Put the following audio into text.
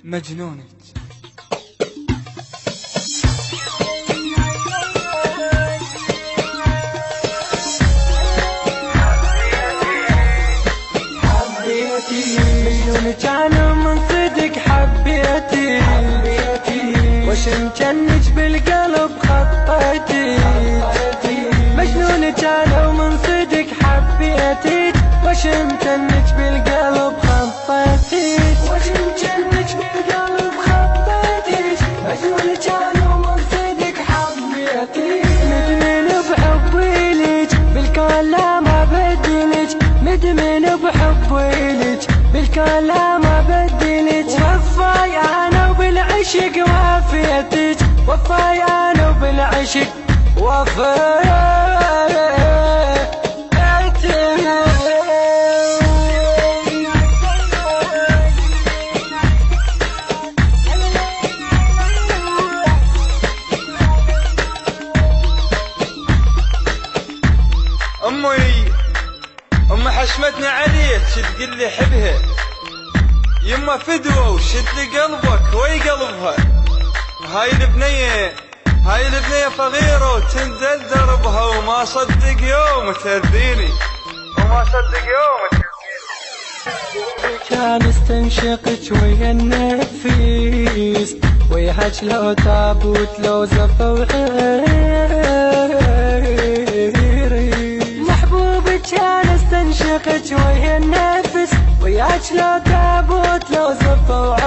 مجنونة. مجنونك انا من صدق حبيتي، وش مجنج بالقلب خطيتي. مجنونك انا ومن صدق حبيتي، وش مجنج بالقلب خطيتي. وش مجنج بالقلب خطيتي. مجنونك انا ومن صدق حبيتي، مدمن بحبي ليج بالكلام ما بدلج، مدمن بحبي ليج بالكلام ما بدلج. وفاي انا وبالعشق وافيتك، وفاي انا وبالعشق وفيتك. أمي حشمتني عليك تقول لي حبها، يما فدوة وشد لي قلبك وي قلبها. هاي البنية فغيرة وتنزل دربها، وما صدق يوم تهذيني، وما صدق يوم تهذيني. كان استنشقك ويا النفيس، ويهج لو تابوت لو زفة وعيري. محبوبك كان استنشقك ويا النفس، ويهج لو تابوت لو زفة وعيري.